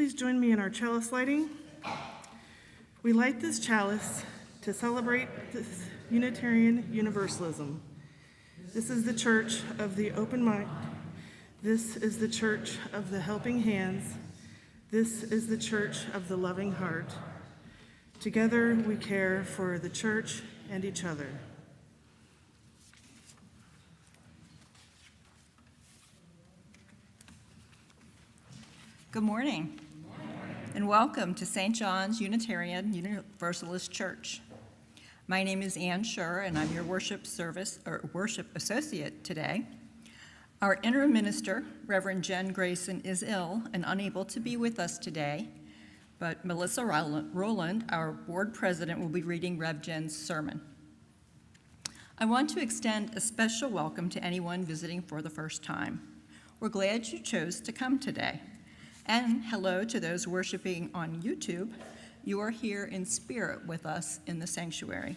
Please join me in our chalice lighting. We light this chalice to celebrate this Unitarian Universalism. This is the church of the open mind. This is the church of the helping hands. This is the church of the loving heart. Together we care for the church and each other. Good morning, and welcome to St. John's Unitarian Universalist Church. My name is Ann Schur, and I'm your worship associate today. Our interim minister, Reverend Jenn Gracen, is ill and unable to be with us today, but Melissa Rowland, our board president, will be reading Rev Jenn's sermon. I want to extend a special welcome to anyone visiting for the first time. We're glad you chose to come today. And hello to those worshiping on YouTube. You are here in spirit with us in the sanctuary.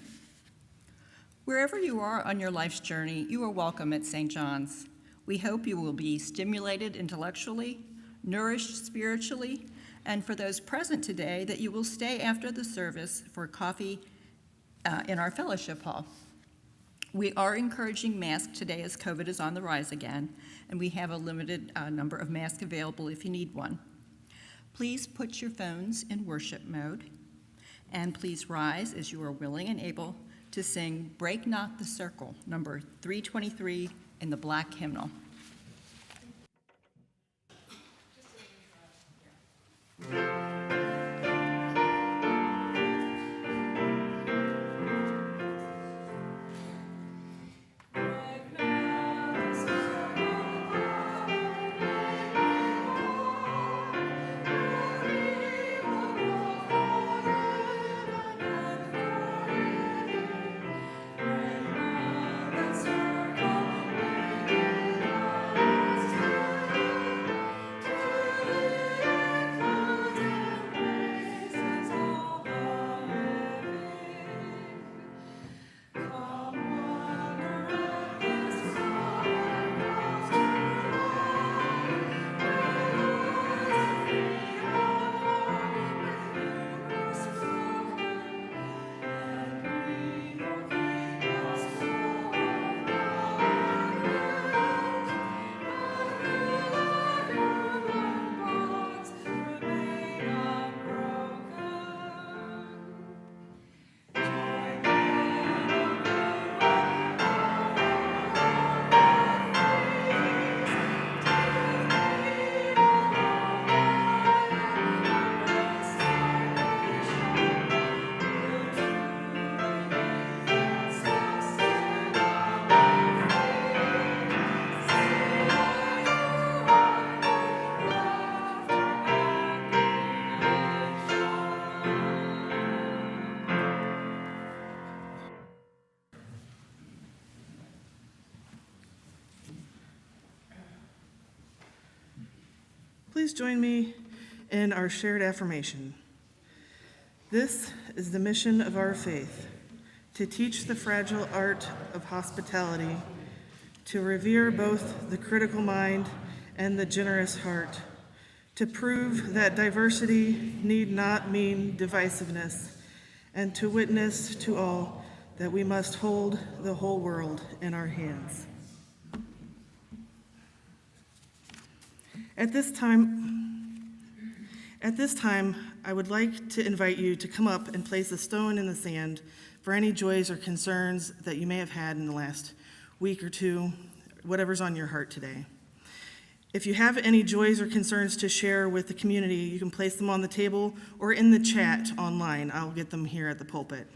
Wherever you are on your life's journey, you are welcome at St. John's. We hope you will be stimulated intellectually, nourished spiritually, and for those present today, that you will stay after the service for coffee in our fellowship hall. We are encouraging masks today as COVID is on the rise again, and we have a limited number of masks available if you need one. Please put your phones in worship mode, and please rise as you are willing and able to sing Break Not the Circle, number 323 in the Black Hymnal. Please join me in our shared affirmation. This is the mission of our faith, to teach the fragile art of hospitality, to revere both the critical mind and the generous heart, to prove that diversity need not mean divisiveness, and to witness to all that we must hold the whole world in our hands. At this time, I would like to invite you to come up and place a stone in the sand for any joys or concerns that you may have had in the last week or two, whatever's on your heart today. If you have any joys or concerns to share with the community, you can place them on the table or in the chat online. I'll get them here at the pulpit.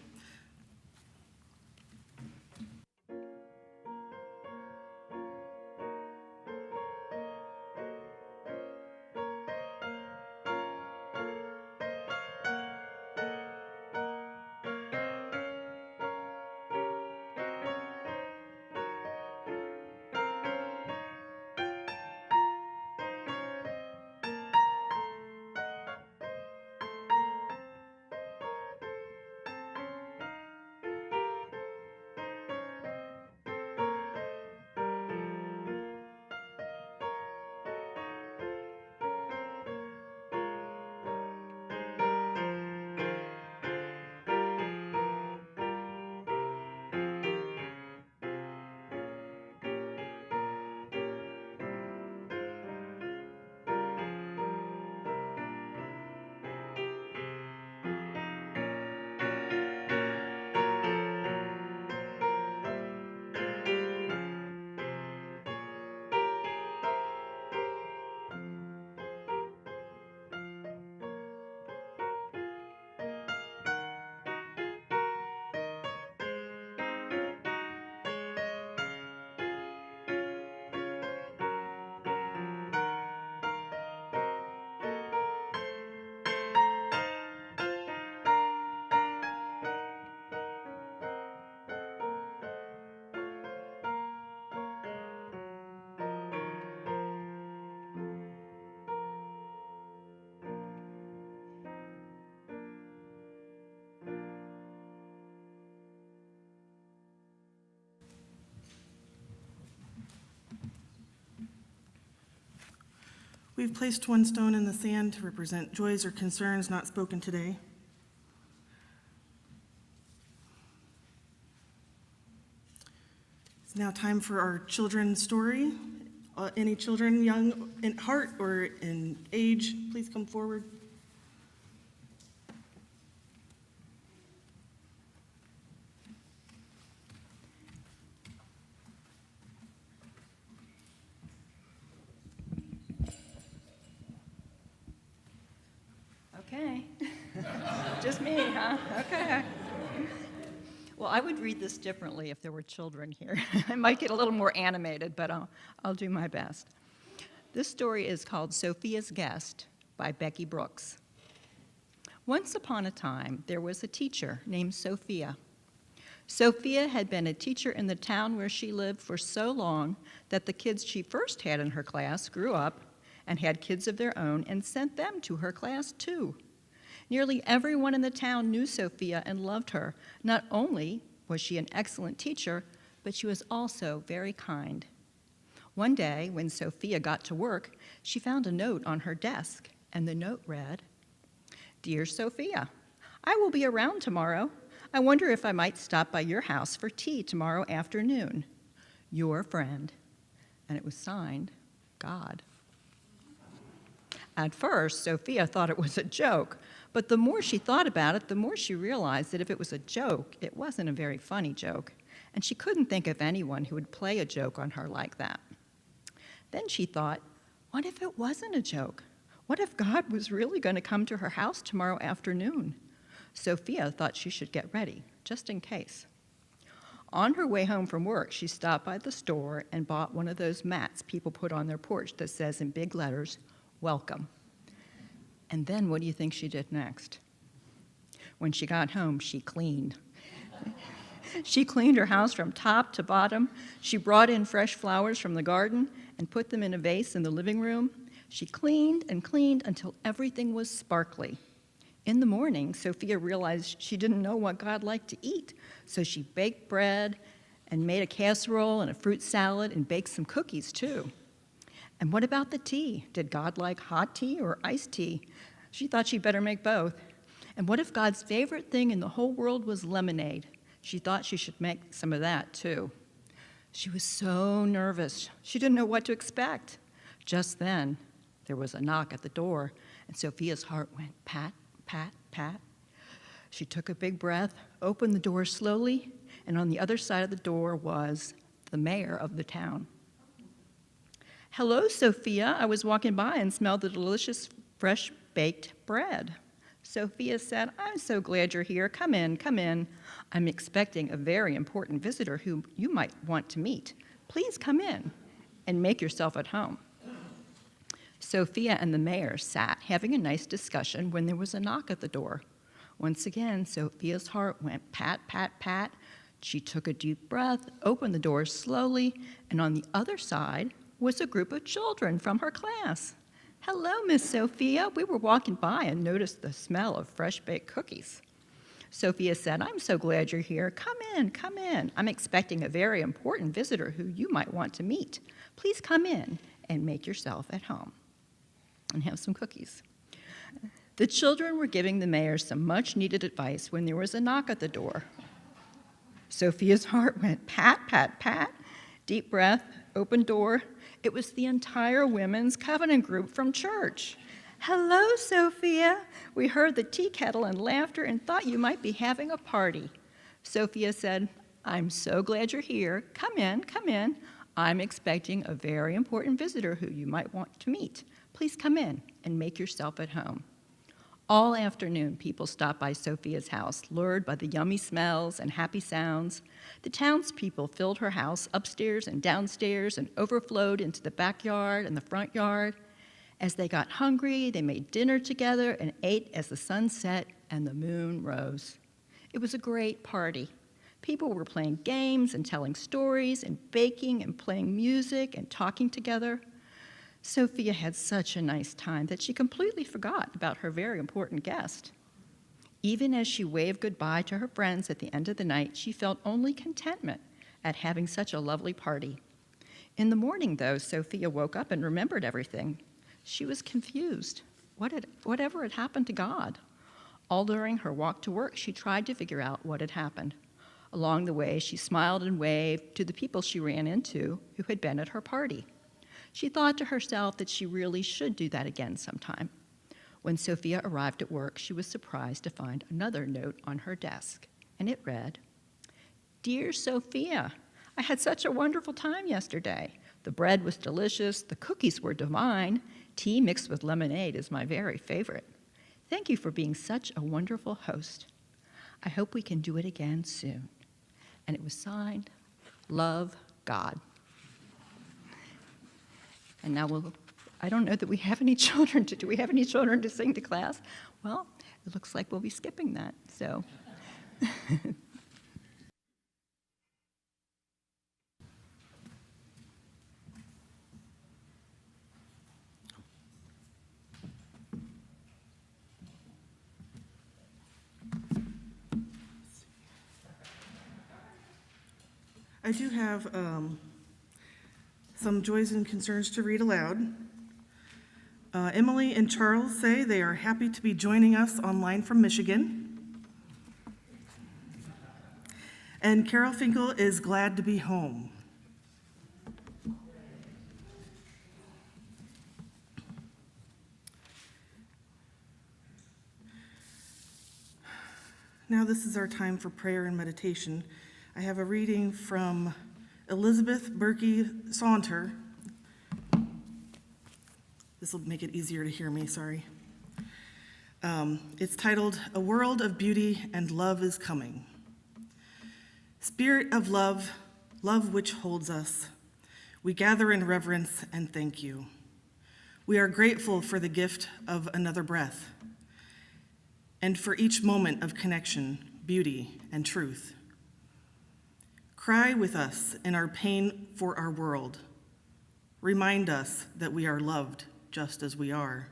We've placed one stone in the sand to represent joys or concerns not spoken today. It's now time for our children's story. Any children, young in heart or in age, please come forward. Okay. Just me, huh? Okay. Well, I would read this differently if there were children here. I might get a little more animated, but I'll do my best. This story is called Sophia's Guest by Becky Brooks. Once upon a time, there was a teacher named Sophia. Sophia had been a teacher in the town where she lived for so long that the kids she first had in her class grew up and had kids of their own and sent them to her class too. Nearly everyone in the town knew Sophia and loved her. Not only was she an excellent teacher, but she was also very kind. One day, when Sophia got to work, she found a note on her desk, and the note read, "Dear Sophia, I will be around tomorrow. I wonder if I might stop by your house for tea tomorrow afternoon. Your friend." And it was signed, God. At first, Sophia thought it was a joke, but the more she thought about it, the more she realized that if it was a joke, it wasn't a very funny joke, and she couldn't think of anyone who would play a joke on her like that. Then she thought, what if it wasn't a joke? What if God was really going to come to her house tomorrow afternoon? Sophia thought she should get ready, just in case. On her way home from work, she stopped by the store and bought one of those mats people put on their porch that says in big letters, "Welcome." And then what do you think she did next? When she got home, she cleaned. She cleaned her house from top to bottom. She brought in fresh flowers from the garden and put them in a vase in the living room. She cleaned and cleaned until everything was sparkly. In the morning, Sophia realized she didn't know what God liked to eat, so she baked bread and made a casserole and a fruit salad and baked some cookies too. And what about the tea? Did God like hot tea or iced tea? She thought she'd better make both. And what if God's favorite thing in the whole world was lemonade? She thought she should make some of that too. She was so nervous. She didn't know what to expect. Just then, there was a knock at the door, and Sophia's heart went pat, pat, pat. She took a big breath, opened the door slowly, and on the other side of the door was the mayor of the town. "Hello, Sophia. I was walking by and smelled the delicious, fresh-baked bread." Sophia said, "I'm so glad you're here. Come in, come in. I'm expecting a very important visitor who you might want to meet. Please come in and make yourself at home." Sophia and the mayor sat having a nice discussion when there was a knock at the door. Once again, Sophia's heart went pat, pat, pat. She took a deep breath, opened the door slowly, and on the other side was a group of children from her class. "Hello, Miss Sophia. We were walking by and noticed the smell of fresh-baked cookies." Sophia said, "I'm so glad you're here. Come in, come in. I'm expecting a very important visitor who you might want to meet. Please come in and make yourself at home and have some cookies." The children were giving the mayor some much-needed advice when there was a knock at the door. Sophia's heart went pat, pat, pat. Deep breath, open door. It was the entire Women's Covenant group from church. "Hello, Sophia. We heard the tea kettle and laughter and thought you might be having a party." Sophia said, "I'm so glad you're here. Come in, come in. I'm expecting a very important visitor who you might want to meet. Please come in and make yourself at home." All afternoon, people stopped by Sophia's house, lured by the yummy smells and happy sounds. The townspeople filled her house upstairs and downstairs and overflowed into the backyard and the front yard. As they got hungry, they made dinner together and ate as the sun set and the moon rose. It was a great party. People were playing games and telling stories and baking and playing music and talking together. Sophia had such a nice time that she completely forgot about her very important guest. Even as she waved goodbye to her friends at the end of the night, she felt only contentment at having such a lovely party. In the morning, though, Sophia woke up and remembered everything. She was confused. Whatever had happened to God? All during her walk to work, she tried to figure out what had happened. Along the way, she smiled and waved to the people she ran into who had been at her party. She thought to herself that she really should do that again sometime. When Sophia arrived at work, she was surprised to find another note on her desk, and it read, "Dear Sophia, I had such a wonderful time yesterday. The bread was delicious, the cookies were divine, tea mixed with lemonade is my very favorite. Thank you for being such a wonderful host. I hope we can do it again soon." And it was signed, Love, God. And now I don't know that we have any children. Do we have any children to sing to class? Well, it looks like we'll be skipping that, so. I do have some joys and concerns to read aloud. Emily and Charles say they are happy to be joining us online from Michigan. And Carol Finkel is glad to be home. Now this is our time for prayer and meditation. I have a reading from Elizabeth Berkey Saunter. This will make it easier to hear me, sorry. It's titled, "A World of Beauty and Love is Coming." Spirit of love, love which holds us, we gather in reverence and thank you. We are grateful for the gift of another breath and for each moment of connection, beauty, and truth. Cry with us in our pain for our world. Remind us that we are loved just as we are.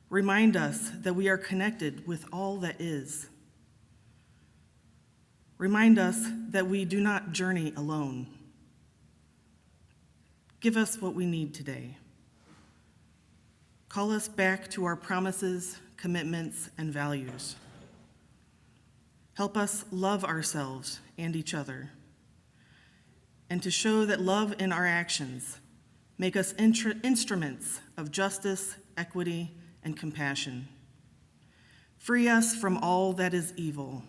Remind us that we are connected with all that is. Remind us that we do not journey alone. Give us what we need today. Call us back to our promises, commitments, and values. Help us love ourselves and each other, and to show that love in our actions make us instruments of justice, equity, and compassion. Free us from all that is evil.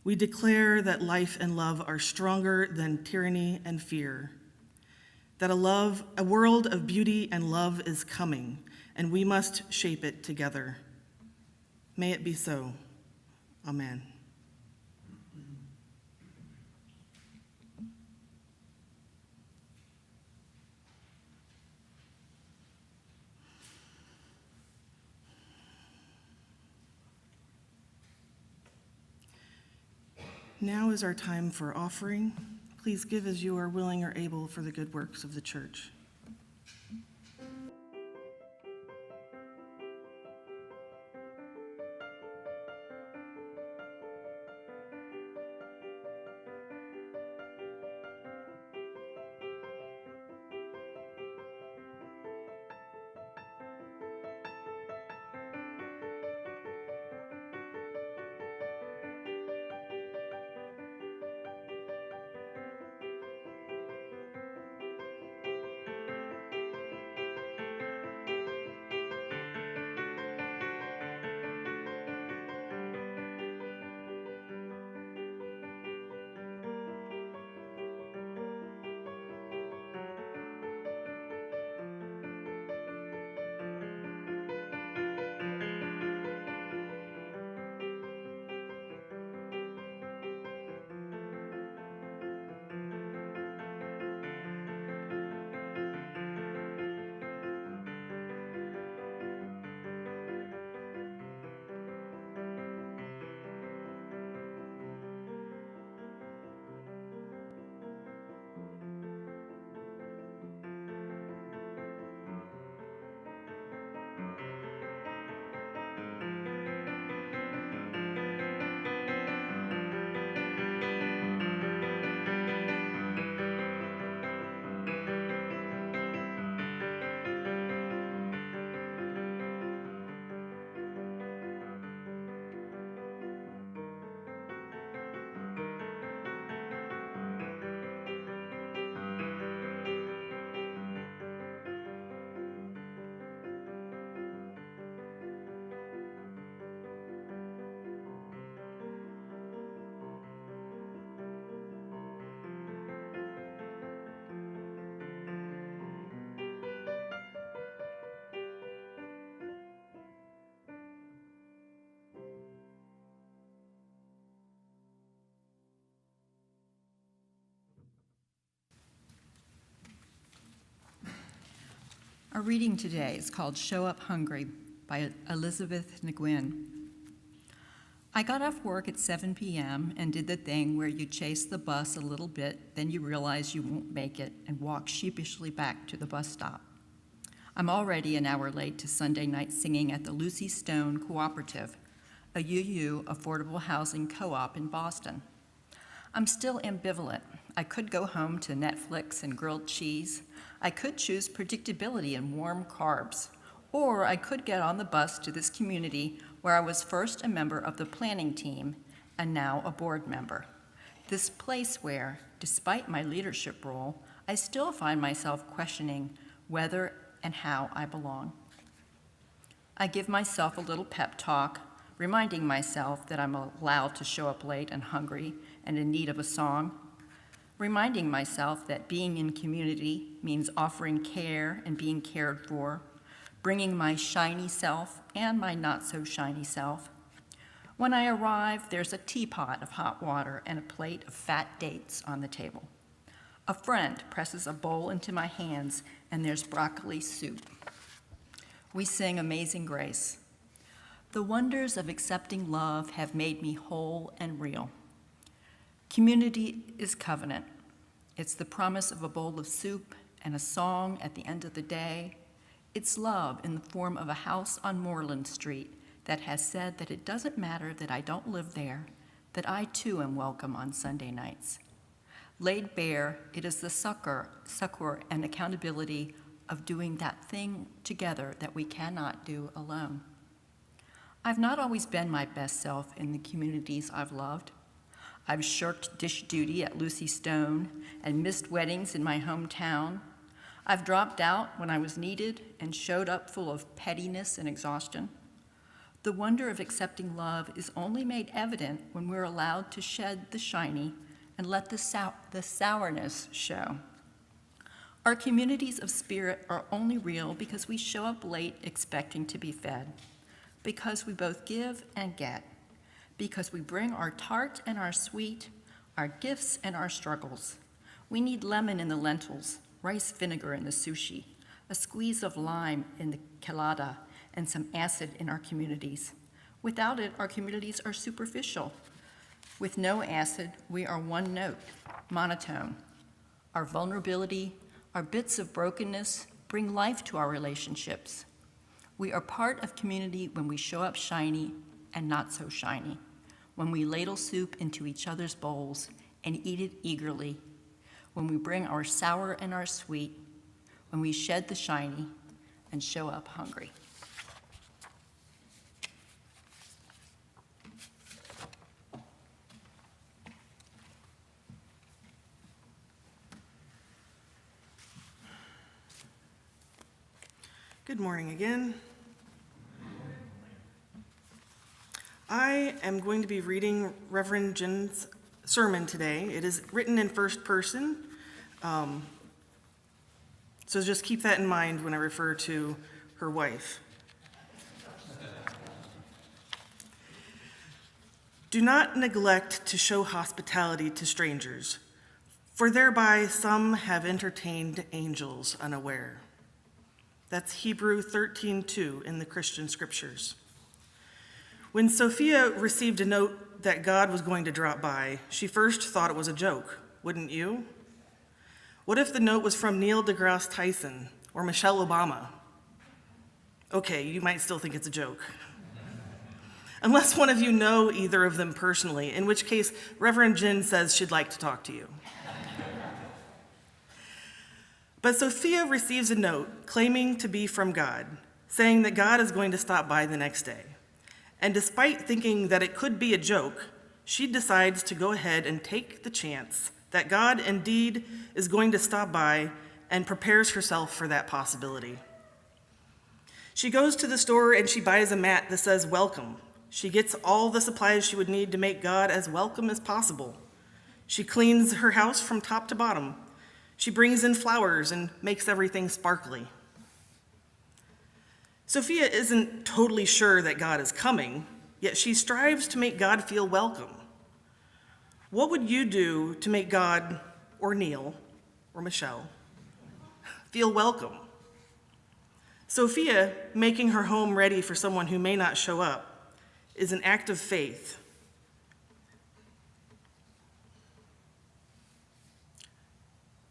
We declare that life and love are stronger than tyranny and fear, that a world of beauty and love is coming, and we must shape it together. May it be so. Amen. Now is our time for offering. Please give as you are willing or able for the good works of the church. Our reading today is called Show Up Hungry by Elizabeth Nguyen. I got off work at 7 p.m. and did the thing where you chase the bus a little bit, then you realize you won't make it and walk sheepishly back to the bus stop. I'm already an hour late to Sunday night singing at the Lucy Stone Cooperative, a UU affordable housing co-op in Boston. I'm still ambivalent. I could go home to Netflix and grilled cheese. I could choose predictability and warm carbs. Or I could get on the bus to this community where I was first a member of the planning team and now a board member. This place where, despite my leadership role, I still find myself questioning whether and how I belong. I give myself a little pep talk, reminding myself that I'm allowed to show up late and hungry and in need of a song, reminding myself that being in community means offering care and being cared for, bringing my shiny self and my not-so-shiny self. When I arrive, there's a teapot of hot water and a plate of fat dates on the table. A friend presses a bowl into my hands, and there's broccoli soup. We sing Amazing Grace. The wonders of accepting love have made me whole and real. Community is covenant. It's the promise of a bowl of soup and a song at the end of the day. It's love in the form of a house on Moreland Street that has said that it doesn't matter that I don't live there, that I too am welcome on Sunday nights. Laid bare, it is the succor and accountability of doing that thing together that we cannot do alone. I've not always been my best self in the communities I've loved. I've shirked dish duty at Lucy Stone and missed weddings in my hometown. I've dropped out when I was needed and showed up full of pettiness and exhaustion. The wonder of accepting love is only made evident when we're allowed to shed the shiny and let the sourness show. Our communities of spirit are only real because we show up late expecting to be fed, because we both give and get, because we bring our tart and our sweet, our gifts and our struggles. We need lemon in the lentils, rice vinegar in the sushi, a squeeze of lime in the colada, and some acid in our communities. Without it, our communities are superficial. With no acid, we are one note, monotone. Our vulnerability, our bits of brokenness bring life to our relationships. We are part of community when we show up shiny and not so shiny, when we ladle soup into each other's bowls and eat it eagerly, when we bring our sour and our sweet, when we shed the shiny and show up hungry. Good morning again. I am going to be reading Reverend Jenn's sermon today. It is written in first person, so just keep that in mind when I refer to her wife. Do not neglect to show hospitality to strangers, for thereby some have entertained angels unaware. That's Hebrew 13:2 in the Christian scriptures. When Sophia received a note that God was going to drop by, she first thought it was a joke, wouldn't you? What if the note was from Neil deGrasse Tyson or Michelle Obama? Okay, you might still think it's a joke. Unless one of you know either of them personally, in which case Reverend Jenn says she'd like to talk to you. But Sophia receives a note claiming to be from God, saying that God is going to stop by the next day. And despite thinking that it could be a joke, she decides to go ahead and take the chance that God indeed is going to stop by and prepares herself for that possibility. She goes to the store and she buys a mat that says welcome. She gets all the supplies she would need to make God as welcome as possible. She cleans her house from top to bottom. She brings in flowers and makes everything sparkly. Sophia isn't totally sure that God is coming, yet she strives to make God feel welcome. What would you do to make God, or Neil, or Michelle, feel welcome? Sophia making her home ready for someone who may not show up is an act of faith.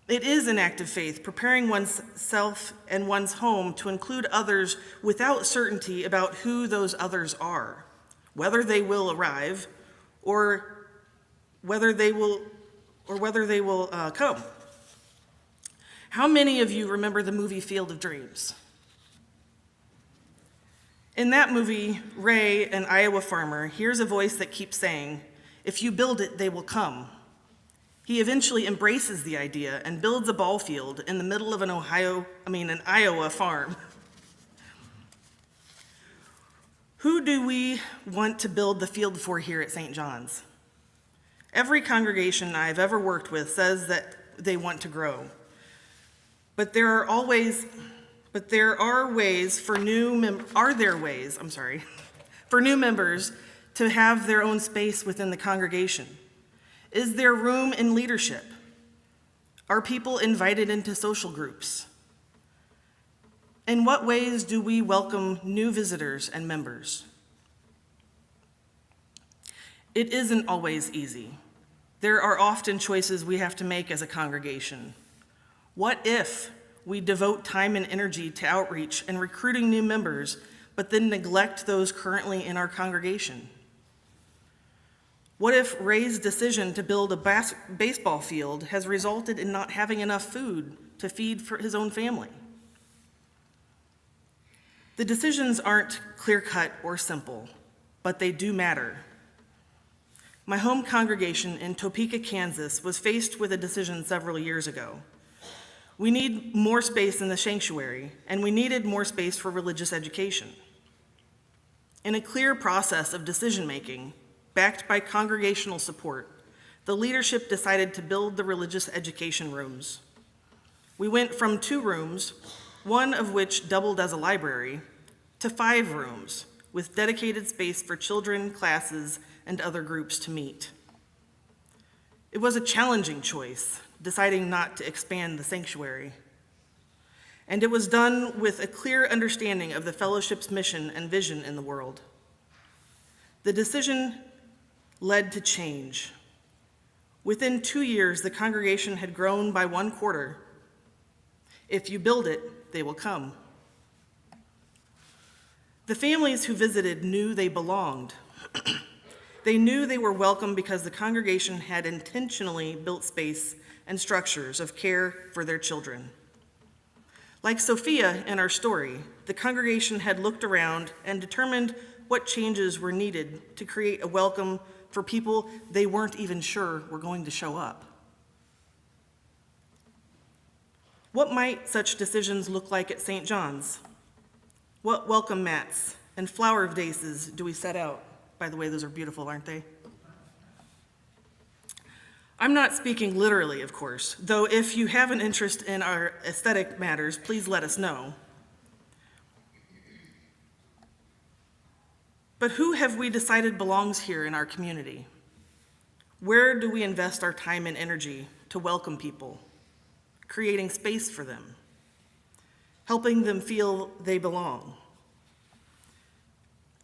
It is an act of faith, preparing oneself and one's home to include others without certainty about who those others are, whether they will arrive or whether they will come. How many of you remember the movie Field of Dreams? In that movie, Ray, an Iowa farmer, hears a voice that keeps saying, "If you build it, they will come." He eventually embraces the idea and builds a ball field in the middle of an Iowa farm. Who do we want to build the field for here at St. John's? Every congregation I've ever worked with says that they want to grow. But there are ways for new members to have their own space within the congregation? Is there room in leadership? Are people invited into social groups? In what ways do we welcome new visitors and members? It isn't always easy. There are often choices we have to make as a congregation. What if we devote time and energy to outreach and recruiting new members, but then neglect those currently in our congregation? What if Ray's decision to build a baseball field has resulted in not having enough food to feed for his own family? The decisions aren't clear-cut or simple, but they do matter. My home congregation in Topeka, Kansas was faced with a decision several years ago. We need more space in the sanctuary, and we needed more space for religious education. In a clear process of decision-making, backed by congregational support, the leadership decided to build the religious education rooms. We went from 2 rooms, one of which doubled as a library, to 5 rooms with dedicated space for children, classes, and other groups to meet. It was a challenging choice, deciding not to expand the sanctuary. And it was done with a clear understanding of the fellowship's mission and vision in the world. The decision led to change. Within 2 years, the congregation had grown by 1/4. If you build it, they will come. The families who visited knew they belonged. They knew they were welcome because the congregation had intentionally built space and structures of care for their children. Like Sophia in our story, the congregation had looked around and determined what changes were needed to create a welcome for people they weren't even sure were going to show up. What might such decisions look like at St. John's? What welcome mats and flower vases do we set out? By the way, those are beautiful, aren't they? I'm not speaking literally, of course, though if you have an interest in our aesthetic matters, please let us know. But who have we decided belongs here in our community? Where do we invest our time and energy to welcome people, creating space for them, helping them feel they belong?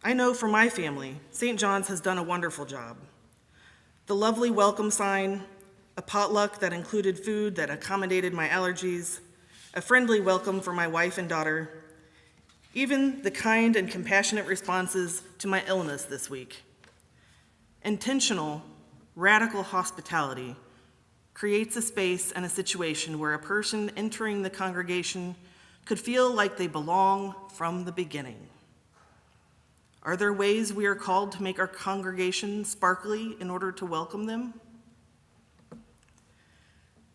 I know for my family, St. John's has done a wonderful job. The lovely welcome sign, a potluck that included food that accommodated my allergies, a friendly welcome for my wife and daughter, even the kind and compassionate responses to my illness this week. Intentional, radical hospitality creates a space and a situation where a person entering the congregation could feel like they belong from the beginning. Are there ways we are called to make our congregation sparkly in order to welcome them?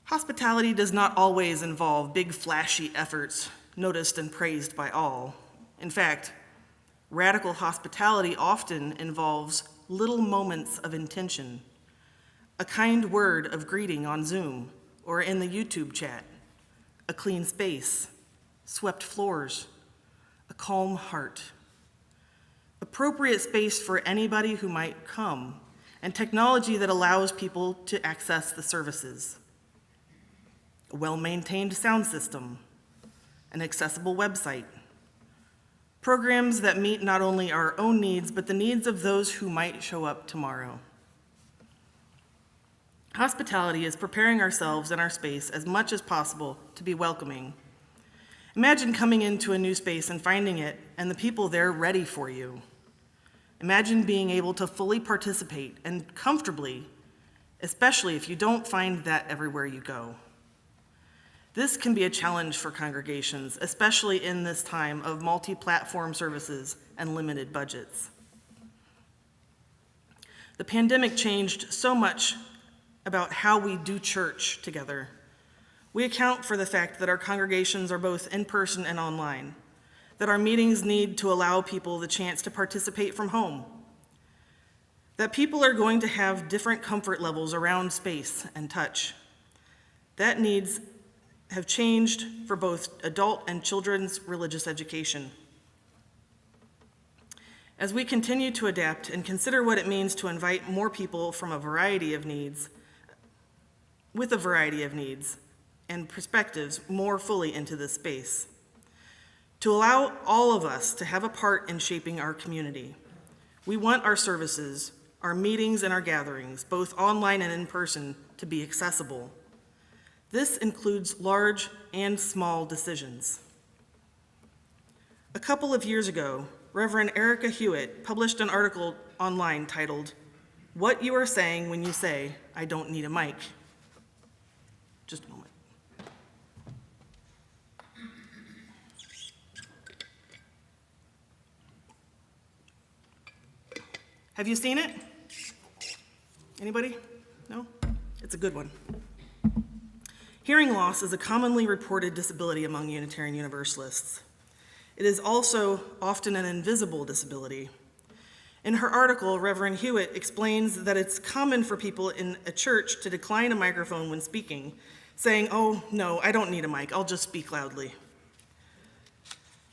Hospitality does not always involve big, flashy efforts noticed and praised by all. In fact, radical hospitality often involves little moments of intention, a kind word of greeting on Zoom or in the YouTube chat, a clean space, swept floors, a calm heart, appropriate space for anybody who might come, and technology that allows people to access the services, a well-maintained sound system, an accessible website, Programs that meet not only our own needs, but the needs of those who might show up tomorrow. Hospitality is preparing ourselves and our space as much as possible to be welcoming. Imagine coming into a new space and finding it and the people there ready for you. Imagine being able to fully participate and comfortably, especially if you don't find that everywhere you go. This can be a challenge for congregations, especially in this time of multi-platform services and limited budgets. The pandemic changed so much about how we do church together. We account for the fact that our congregations are both in person and online, that our meetings need to allow people the chance to participate from home, that people are going to have different comfort levels around space and touch. That needs have changed for both adult and children's religious education. As we continue to adapt and consider what it means to invite more people with a variety of needs and perspectives more fully into this space, to allow all of us to have a part in shaping our community. We want our services, our meetings, and our gatherings, both online and in person, to be accessible. This includes large and small decisions. A couple of years ago, Reverend Erica Hewitt published an article online titled, "What You Are Saying When You Say, I Don't Need a Mic." Just a moment. Have you seen it? Anybody? No? It's a good one. Hearing loss is a commonly reported disability among Unitarian Universalists. It is also often an invisible disability. In her article, Reverend Hewitt explains that it's common for people in a church to decline a microphone when speaking, saying, "Oh, no, I don't need a mic, I'll just speak loudly."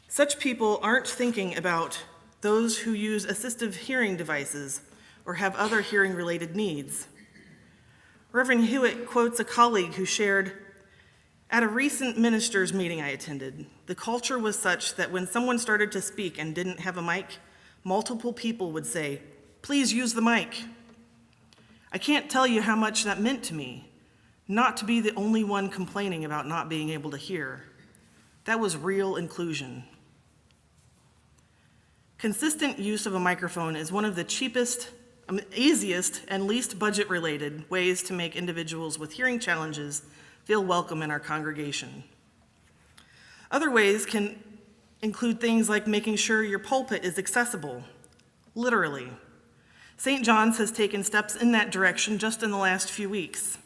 Such people aren't thinking about those who use assistive hearing devices or have other hearing-related needs. Reverend Hewitt quotes a colleague who shared, "At a recent ministers' meeting I attended, the culture was such that when someone started to speak and didn't have a mic, multiple people would say, 'Please use the mic.' I can't tell you how much that meant to me, not to be the only one complaining about not being able to hear. That was real inclusion." Consistent use of a microphone is one of the cheapest, easiest, and least budget-related ways to make individuals with hearing challenges feel welcome in our congregation. Other ways can include things like making sure your pulpit is accessible, literally. St. John's has taken steps in that direction just in the last few weeks.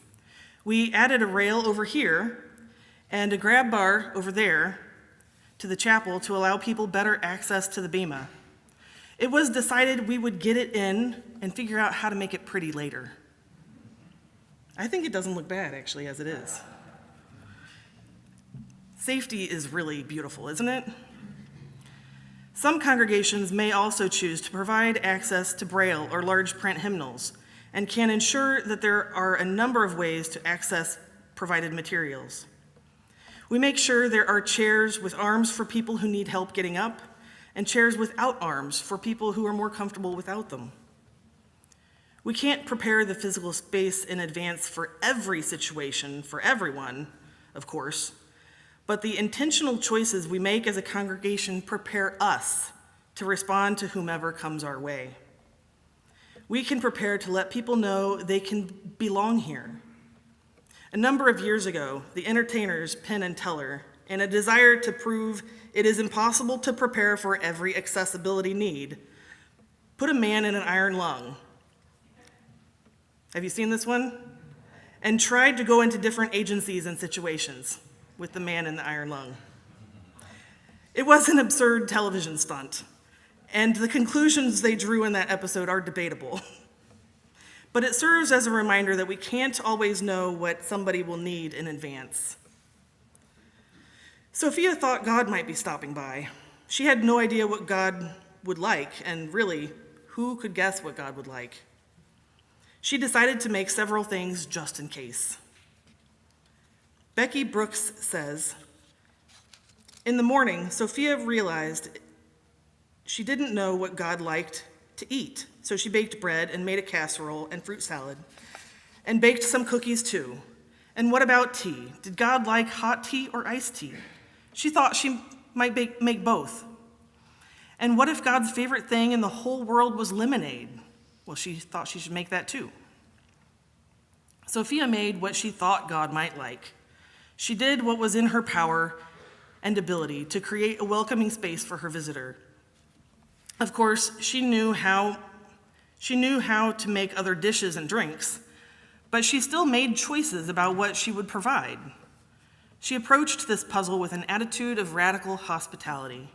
We added a rail over here and a grab bar over there to the chapel to allow people better access to the bema. It was decided we would get it in and figure out how to make it pretty later. I think it doesn't look bad, actually, as it is. Safety is really beautiful, isn't it? Some congregations may also choose to provide access to Braille or large print hymnals and can ensure that there are a number of ways to access provided materials. We make sure there are chairs with arms for people who need help getting up and chairs without arms for people who are more comfortable without them. We can't prepare the physical space in advance for every situation, for everyone, of course, but the intentional choices we make as a congregation prepare us to respond to whomever comes our way. We can prepare to let people know they can belong here. A number of years ago, the entertainers Penn and Teller, in a desire to prove it is impossible to prepare for every accessibility need, put a man in an iron lung. Have you seen this one? And tried to go into different agencies and situations with the man in the iron lung. It was an absurd television stunt, and the conclusions they drew in that episode are debatable. But it serves as a reminder that we can't always know what somebody will need in advance. Sophia thought God might be stopping by. She had no idea what God would like, and really, who could guess what God would like? She decided to make several things just in case. Becky Brooks says, "In the morning, Sophia realized She didn't know what God liked to eat, so she baked bread and made a casserole and fruit salad, and baked some cookies too. And what about tea? Did God like hot tea or iced tea? She thought she might make both. And what if God's favorite thing in the whole world was lemonade? Well, she thought she should make that too. Sophia made what she thought God might like. She did what was in her power and ability to create a welcoming space for her visitor. Of course, she knew how to make other dishes and drinks, but she still made choices about what she would provide. She approached this puzzle with an attitude of radical hospitality.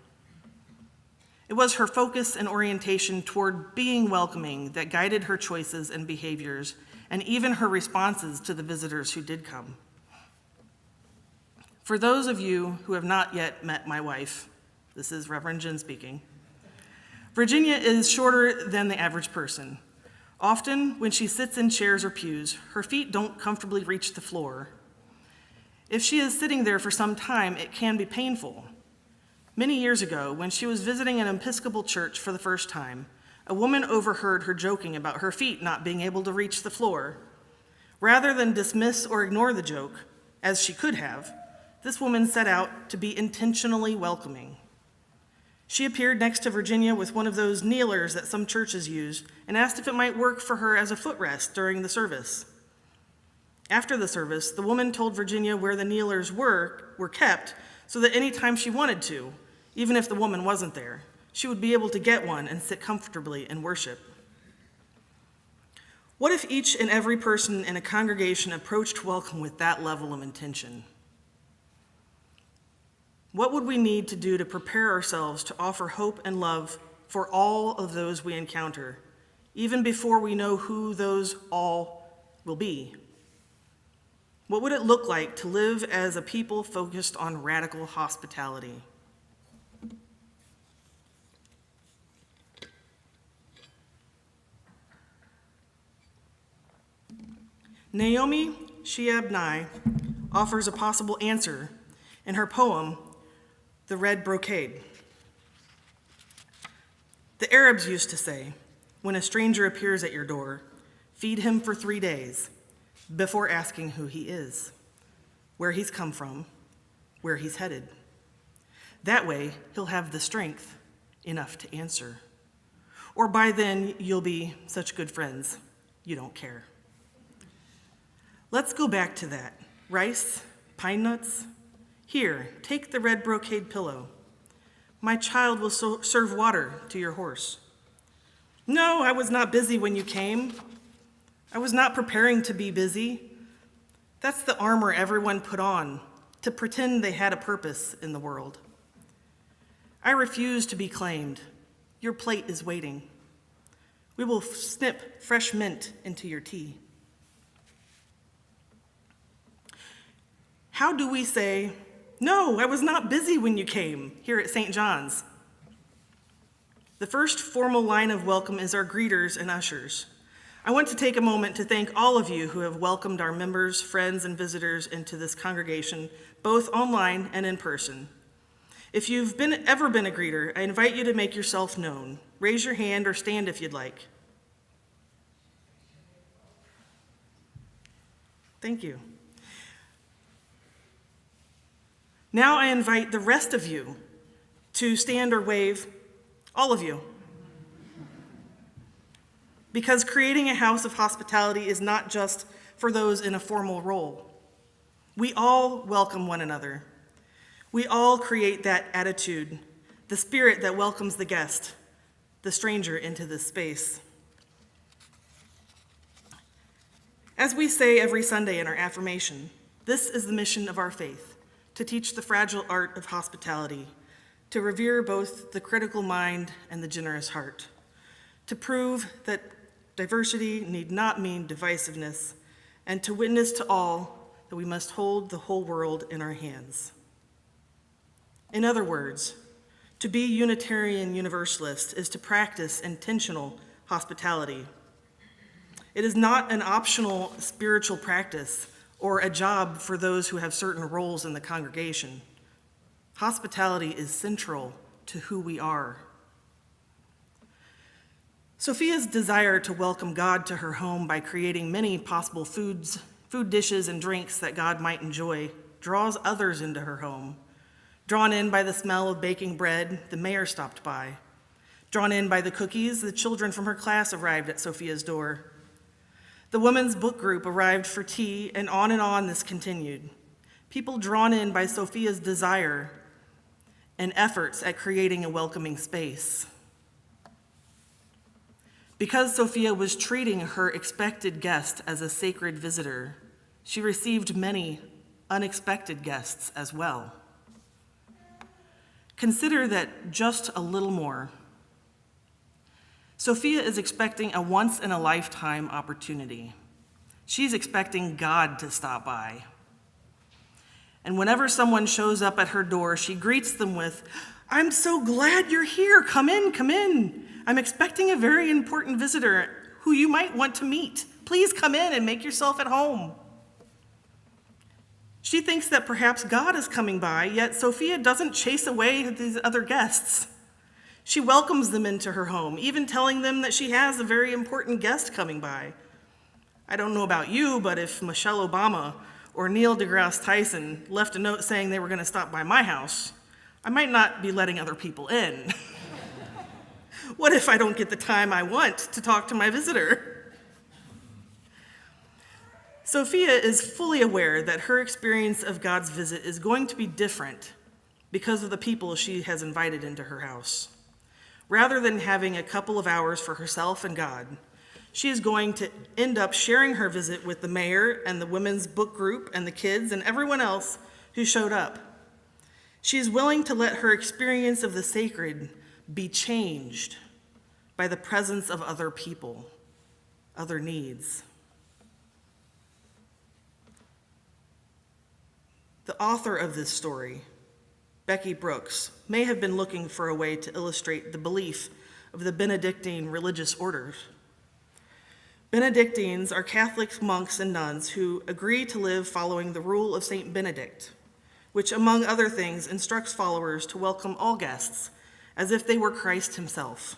It was her focus and orientation toward being welcoming that guided her choices and behaviors, and even her responses to the visitors who did come. For those of you who have not yet met my wife, this is Reverend Jenn speaking, Virginia is shorter than the average person. Often, when she sits in chairs or pews, her feet don't comfortably reach the floor. If she is sitting there for some time, it can be painful. Many years ago, when she was visiting an Episcopal church for the first time, a woman overheard her joking about her feet not being able to reach the floor. Rather than dismiss or ignore the joke, as she could have, this woman set out to be intentionally welcoming. She appeared next to Virginia with one of those kneelers that some churches use and asked if it might work for her as a footrest during the service. After the service, the woman told Virginia where the kneelers were kept so that any time she wanted to, even if the woman wasn't there, she would be able to get one and sit comfortably and worship. What if each and every person in a congregation approached welcome with that level of intention? What would we need to do to prepare ourselves to offer hope and love for all of those we encounter, even before we know who those all will be? What would it look like to live as a people focused on radical hospitality? Naomi Shihab-Nye offers a possible answer in her poem, The Red Brocade. The Arabs used to say, when a stranger appears at your door, feed him for 3 days before asking who he is, where he's come from, where he's headed. That way, he'll have the strength enough to answer. Or by then, you'll be such good friends, you don't care. Let's go back to that. Rice, pine nuts. Here, take the red brocade pillow. My child will serve water to your horse. No, I was not busy when you came. I was not preparing to be busy. That's the armor everyone put on to pretend they had a purpose in the world. I refuse to be claimed. Your plate is waiting. We will snip fresh mint into your tea. How do we say, no, I was not busy when you came, here at St. John's? The first formal line of welcome is our greeters and ushers. I want to take a moment to thank all of you who have welcomed our members, friends, and visitors into this congregation, both online and in person. If you've ever been a greeter, I invite you to make yourself known. Raise your hand or stand if you'd like. Thank you. Now I invite the rest of you to stand or wave, all of you. Because creating a house of hospitality is not just for those in a formal role. We all welcome one another. We all create that attitude, the spirit that welcomes the guest, the stranger into this space. As we say every Sunday in our affirmation, this is the mission of our faith. To teach the fragile art of hospitality, to revere both the critical mind and the generous heart, to prove that diversity need not mean divisiveness, and to witness to all that we must hold the whole world in our hands. In other words, to be Unitarian Universalist is to practice intentional hospitality. It is not an optional spiritual practice or a job for those who have certain roles in the congregation. Hospitality is central to who we are. Sophia's desire to welcome God to her home by creating many possible food dishes and drinks that God might enjoy draws others into her home. Drawn in by the smell of baking bread, the mayor stopped by. Drawn in by the cookies, the children from her class arrived at Sophia's door. The women's book group arrived for tea, and on this continued. People drawn in by Sophia's desire and efforts at creating a welcoming space. Because Sophia was treating her expected guest as a sacred visitor, she received many unexpected guests as well. Consider that just a little more. Sophia is expecting a once-in-a-lifetime opportunity. She's expecting God to stop by. And whenever someone shows up at her door, she greets them with, "I'm so glad you're here. Come in, come in. I'm expecting a very important visitor who you might want to meet. Please come in and make yourself at home." She thinks that perhaps God is coming by, yet Sophia doesn't chase away these other guests. She welcomes them into her home, even telling them that she has a very important guest coming by. I don't know about you, but if Michelle Obama or Neil deGrasse Tyson left a note saying they were going to stop by my house, I might not be letting other people in. What if I don't get the time I want to talk to my visitor? Sophia is fully aware that her experience of God's visit is going to be different because of the people she has invited into her house. Rather than having a couple of hours for herself and God, she is going to end up sharing her visit with the mayor and the women's book group and the kids and everyone else who showed up. She is willing to let her experience of the sacred be changed by the presence of other people, other needs. The author of this story, Becky Brooks, may have been looking for a way to illustrate the belief of the Benedictine religious orders. Benedictines are Catholic monks and nuns who agree to live following the rule of Saint Benedict, which, among other things, instructs followers to welcome all guests as if they were Christ himself.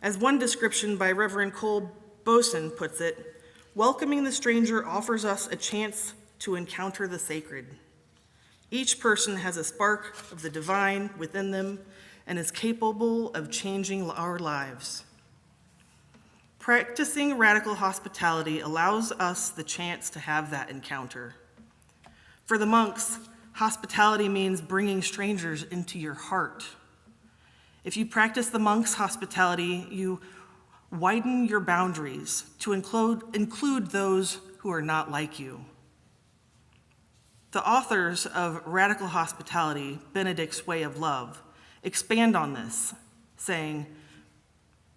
As one description by Reverend Cole Boson puts it, welcoming the stranger offers us a chance to encounter the sacred. Each person has a spark of the divine within them and is capable of changing our lives. Practicing radical hospitality allows us the chance to have that encounter. For the monks, hospitality means bringing strangers into your heart. If you practice the monks' hospitality, you widen your boundaries to include those who are not like you. The authors of Radical Hospitality, Benedict's Way of Love, expand on this, saying,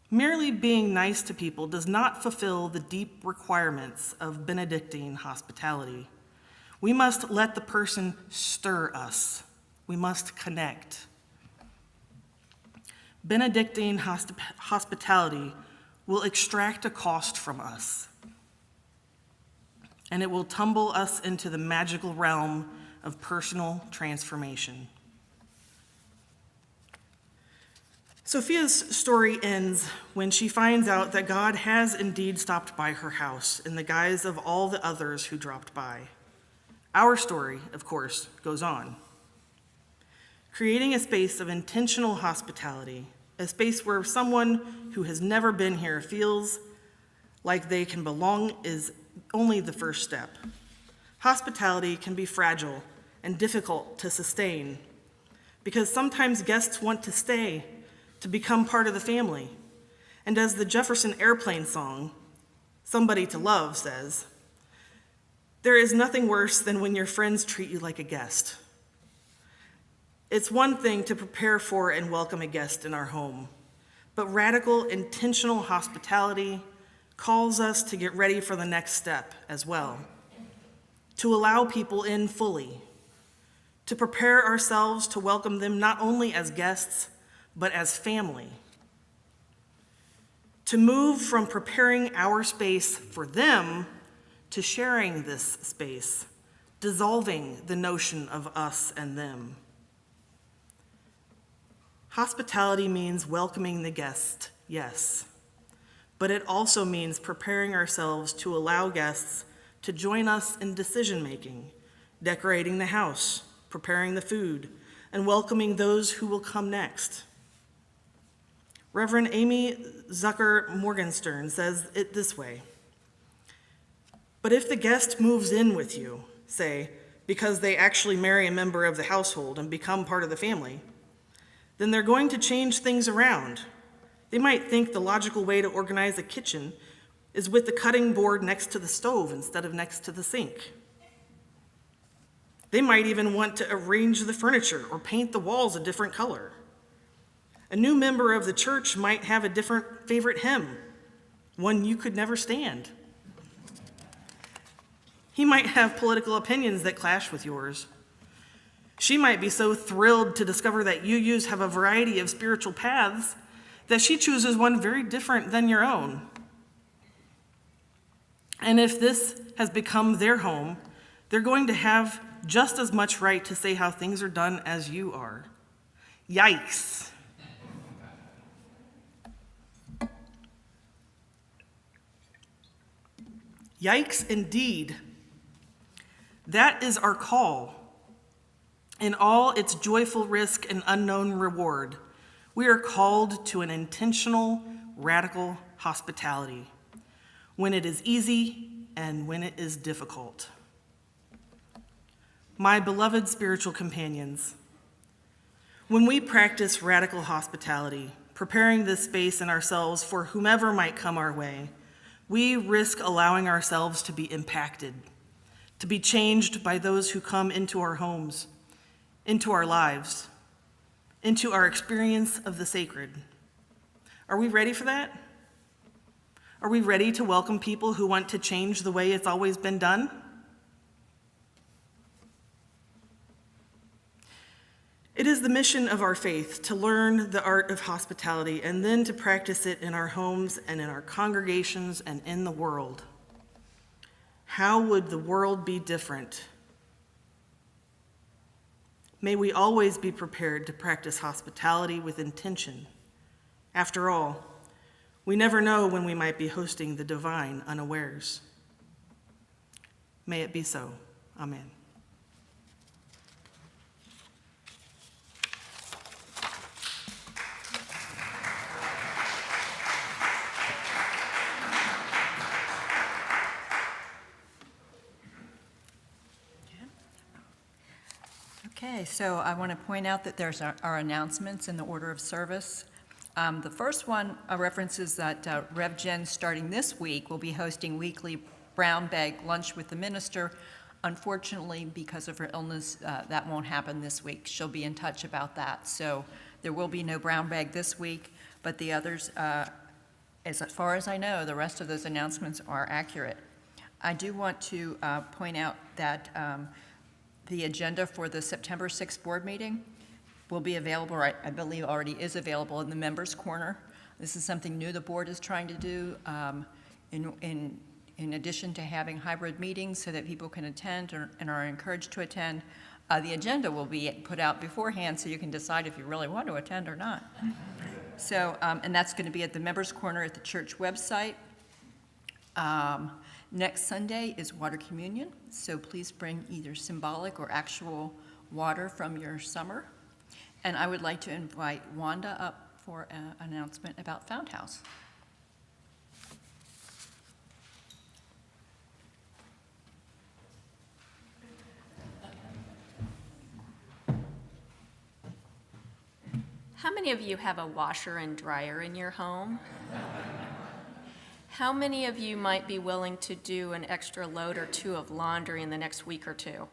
merely being nice to people does not fulfill the deep requirements of Benedictine hospitality. We must let the person stir us. We must connect. Benedictine hospitality will extract a cost from us, and it will tumble us into the magical realm of personal transformation. Sophia's story ends when she finds out that God has indeed stopped by her house in the guise of all the others who dropped by. Our story, of course, goes on. Creating a space of intentional hospitality, a space where someone who has never been here feels like they can belong, is only the first step. Hospitality can be fragile and difficult to sustain because sometimes guests want to stay, to become part of the family. And as the Jefferson Airplane song, Somebody to Love, says, there is nothing worse than when your friends treat you like a guest. It's one thing to prepare for and welcome a guest in our home, but radical, intentional hospitality calls us to get ready for the next step as well, to allow people in fully, to prepare ourselves to welcome them not only as guests, but as family. To move from preparing our space for them to sharing this space, dissolving the notion of us and them. Hospitality means welcoming the guest yes. But it also means preparing ourselves to allow guests to join us in decision-making, decorating the house, preparing the food, and welcoming those who will come next. Reverend Amy Zucker Morgenstern says it this way: but if the guest moves in with you, say, because they actually marry a member of the household and become part of the family, then they're going to change things around. They might think the logical way to organize a kitchen is with the cutting board next to the stove instead of next to the sink. They might even want to arrange the furniture or paint the walls a different color. A new member of the church might have a different favorite hymn, one you could never stand. He might have political opinions that clash with yours. She might be so thrilled to discover that you have a variety of spiritual paths that she chooses one very different than your own. And if this has become their home, they're going to have just as much right to say how things are done as you are. Yikes. Yikes indeed. That is our call. In all its joyful risk and unknown reward, we are called to an intentional, radical hospitality, when it is easy and when it is difficult. My beloved spiritual companions, when we practice radical hospitality, preparing this space and ourselves for whomever might come our way, we risk allowing ourselves to be impacted, to be changed by those who come into our homes, into our lives, into our experience of the sacred. Are we ready for that? Are we ready to welcome people who want to change the way it's always been done? It is the mission of our faith to learn the art of hospitality and then to practice it in our homes and in our congregations and in the world. How would the world be different? May we always be prepared to practice hospitality with intention. After all, we never know when we might be hosting the divine unawares. May it be so. Amen. Okay, so I want to point out that there's our announcements in the order of service. The first one references that Rev Jenn, starting this week, will be hosting weekly brown bag lunch with the minister. Unfortunately, because of her illness, that won't happen this week. She'll be in touch about that. So there will be no brown bag this week, but the others, as far as I know, the rest of those announcements are accurate. I do want to point out that the agenda for the September 6th board meeting will be available, I believe already is available in the members' corner. This is something new the board is trying to do in addition to having hybrid meetings so that people can attend and are encouraged to attend. The agenda will be put out beforehand so you can decide if you really want to attend or not. So, and that's going to be at the members' corner at the church website. Next Sunday is water communion, so please bring either symbolic or actual water from your summer. And I would like to invite Wanda up for an announcement about Found House. How many of you have a washer and dryer in your home? How many of you might be willing to do an extra load or two of laundry in the next week or two?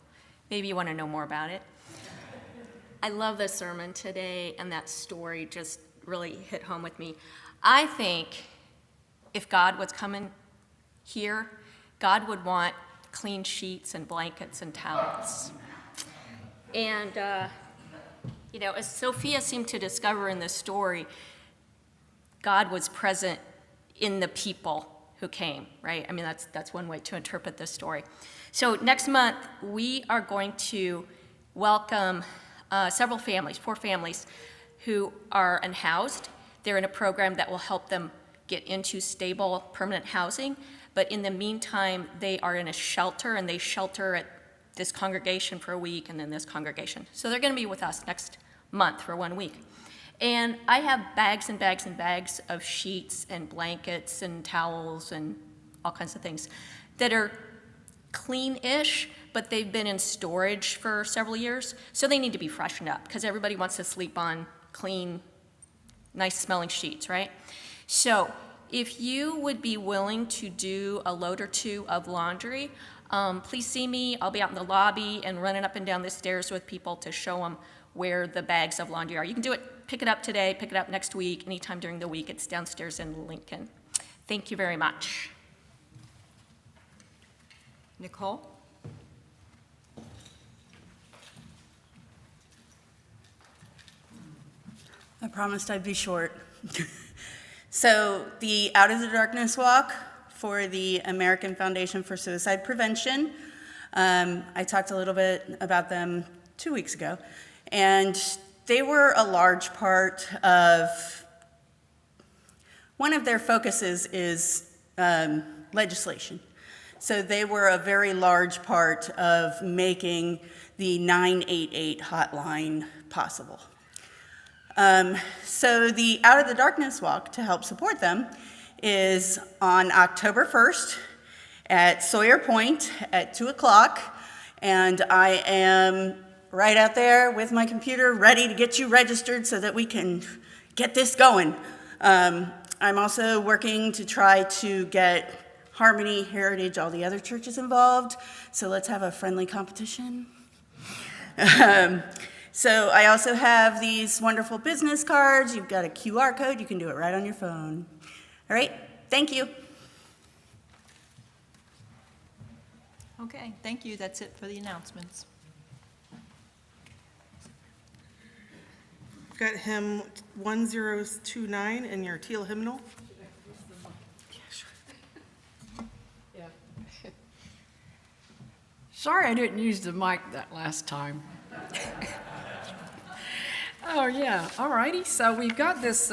Maybe you want to know more about it. I love the sermon today, and that story just really hit home with me. I think if God was coming here, God would want clean sheets and blankets and towels. And, as Sophia seemed to discover in this story, God was present in the people who came, right? I mean, that's one way to interpret this story. So next month, we are going to welcome several families, 4 families, who are unhoused. They're in a program that will help them get into stable, permanent housing. But in the meantime, they are in a shelter, and they shelter at this congregation for a week and then this congregation. So they're going to be with us next month for 1 week. And I have bags and bags and bags of sheets and blankets and towels and all kinds of things that are clean-ish, but they've been in storage for several years, so they need to be freshened up because everybody wants to sleep on clean, nice-smelling sheets, right? So if you would be willing to do a load or two of laundry, please see me. I'll be out in the lobby and running up and down the stairs with people to show them where the bags of laundry are. You can do it, pick it up today, pick it up next week, anytime during the week. It's downstairs in Lincoln. Thank you very much. Nicole? I promised I'd be short. So the Out of the Darkness Walk for the American Foundation for Suicide Prevention, I talked a little bit about them 2 weeks ago, and they were a large part of, one of their focuses is legislation. So they were a very large part of making the 988 hotline possible. So the Out of the Darkness Walk, to help support them, is on October 1st at Sawyer Point at 2 o'clock, and I am right out there with my computer ready to get you registered so that we can get this going. I'm also working to try to get Harmony, Heritage, all the other churches involved, so let's have a friendly competition. So I also have these wonderful business cards. You've got a QR code. You can do it right on your phone. All right, thank you. Okay, thank you. That's it for the announcements. Got hymn 1029 in your teal hymnal. Sorry I didn't use the mic that last time. Oh, yeah, all righty. So we've got this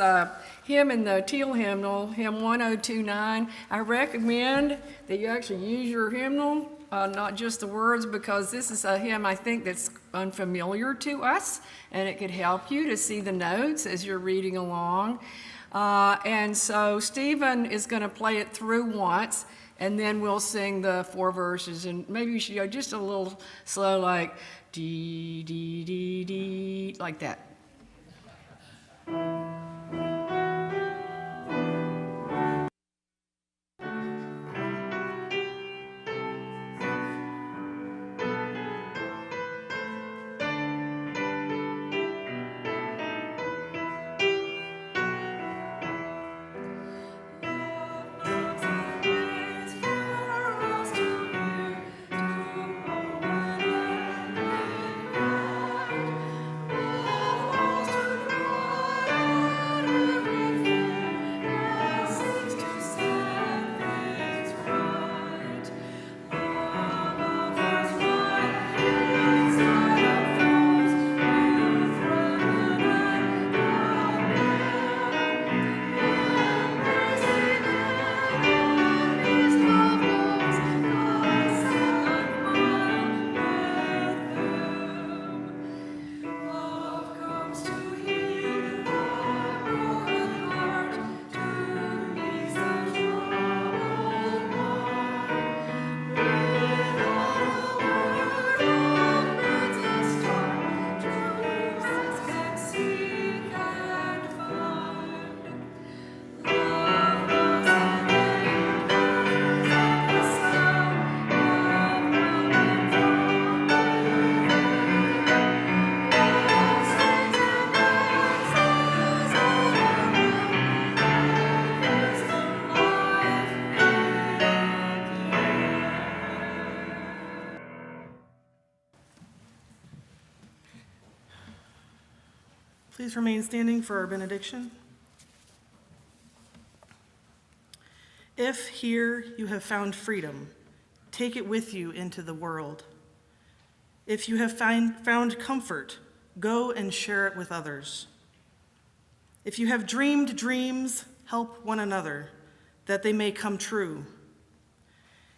hymn in the teal hymnal, hymn 1029. I recommend that you actually use your hymnal, not just the words, because this is a hymn I think that's unfamiliar to us, and it could help you to see the notes as you're reading along. And so Stephen is going to play it through once, and then we'll sing the 4 verses, and maybe you should go just a little slow, like dee, dee, dee, dee, like that. Please remain standing for our benediction. If here you have found freedom, take it with you into the world. If you have found comfort, go and share it with others. If you have dreamed dreams, help one another, that they may come true.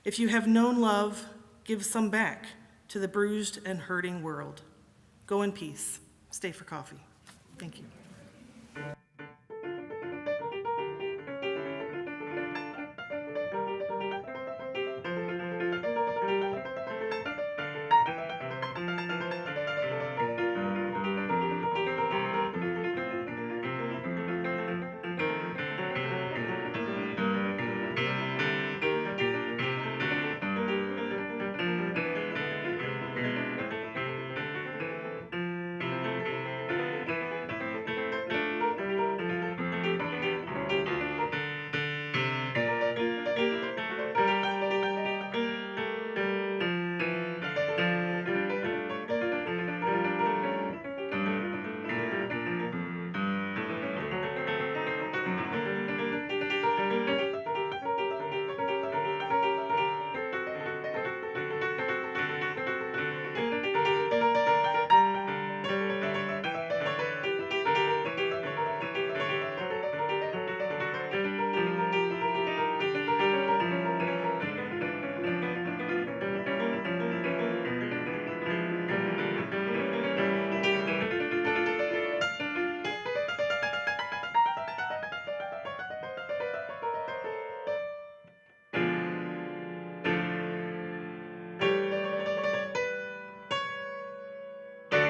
If you have known love, give some back to the bruised and hurting world. Go in peace. Stay for coffee. Thank you.